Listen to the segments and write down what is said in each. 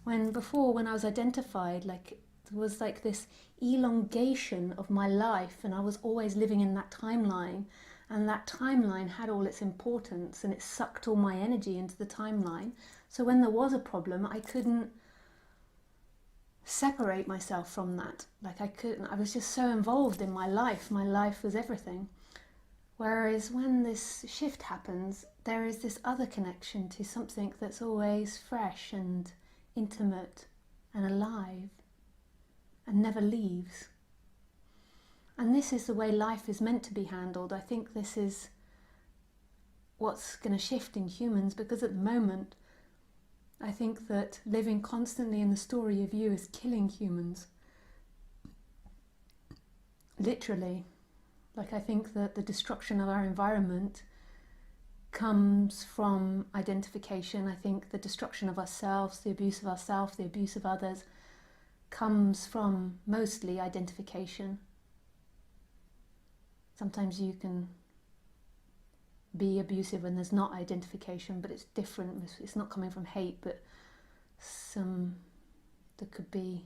When I was identified, like there was like this elongation of my life, and I was always living in that timeline, and that timeline had all its importance, and it sucked all my energy into the timeline. So when there was a problem, I couldn't separate myself from that. Like I was just so involved in my life. My life was everything. Whereas when this shift happens, there is this other connection to something that's always fresh and intimate and alive and never leaves. And this is the way life is meant to be handled. I think this is what's going to shift in humans, because at the moment I think that living constantly in the story of you is killing humans. Literally. Like, I think that the destruction of our environment comes from identification. I think the destruction of ourselves, the abuse of ourselves, the abuse of others, comes from mostly identification. Sometimes you can be abusive when there's not identification, but it's different. It's not coming from hate, but there could be,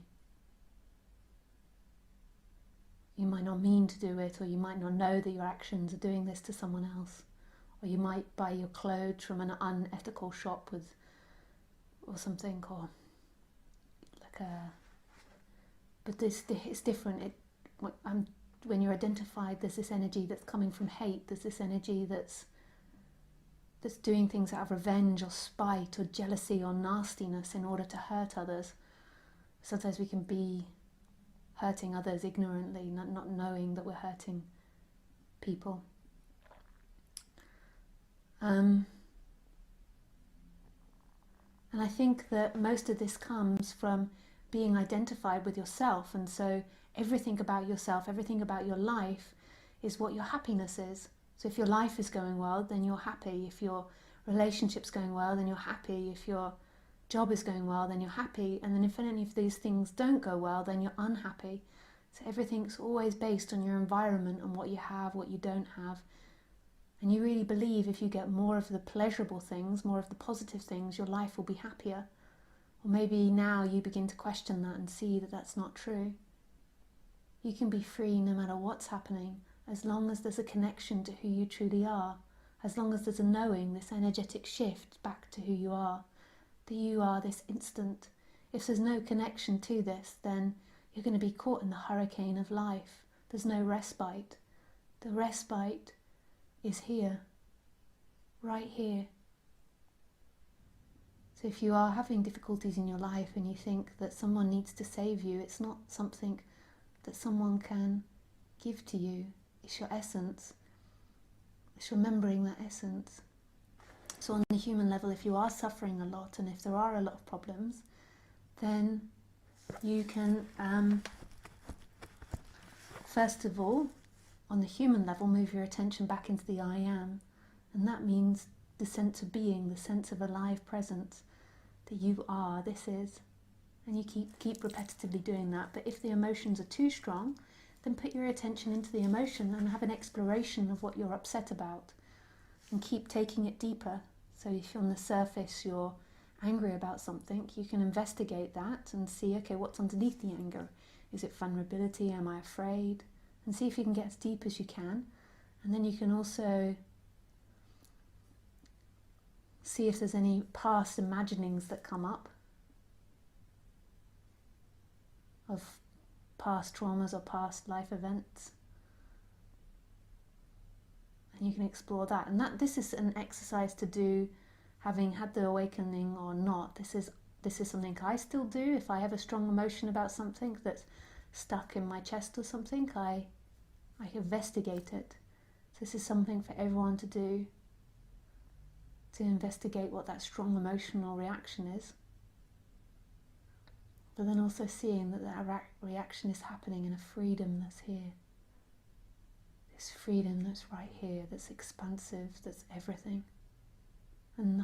you might not mean to do it, or you might not know that your actions are doing this to someone else, or you might buy your clothes from an unethical shop or something, or like but it's different. When you're identified, there's this energy that's coming from hate. There's this energy that's doing things out of revenge or spite or jealousy or nastiness in order to hurt others. Sometimes we can be hurting others ignorantly, not knowing that we're hurting people. And I think that most of this comes from being identified with yourself, and so everything about yourself, everything about your life is what your happiness is. So if your life is going well, then you're happy. If your relationship's going well, then you're happy. If your job is going well, then you're happy. And then if any of these things don't go well, then you're unhappy. So everything's always based on your environment and what you have, what you don't have. And you really believe if you get more of the pleasurable things, more of the positive things, your life will be happier. Or maybe now you begin to question that and see that that's not true. You can be free no matter what's happening, as long as there's a connection to who you truly are, as long as there's a knowing, this energetic shift back to who you are, that you are this instant. If there's no connection to this, then you're going to be caught in the hurricane of life. There's no respite. The respite is here, right here. So if you are having difficulties in your life and you think that someone needs to save you, it's not something that someone can give to you. It's your essence. It's remembering that essence. So on the human level, if you are suffering a lot and if there are a lot of problems, then you can, first of all, on the human level, move your attention back into the I am. And that means the sense of being, the sense of alive presence, that you are, this is. And you keep repetitively doing that. But if the emotions are too strong, then put your attention into the emotion and have an exploration of what you're upset about. And keep taking it deeper. So if on the surface you're angry about something, you can investigate that and see, okay, what's underneath the anger? Is it vulnerability? Am I afraid? And see if you can get as deep as you can. And then you can also see if there's any past imaginings that come up of past traumas or past life events. And you can explore that. And this is an exercise to do, having had the awakening or not. This is something I still do. If I have a strong emotion about something that's stuck in my chest or something, I investigate it. So this is something for everyone to do, to investigate what that strong emotional reaction is. But then also seeing that reaction is happening in a freedom that's here. This freedom that's right here, that's expansive, that's everything. And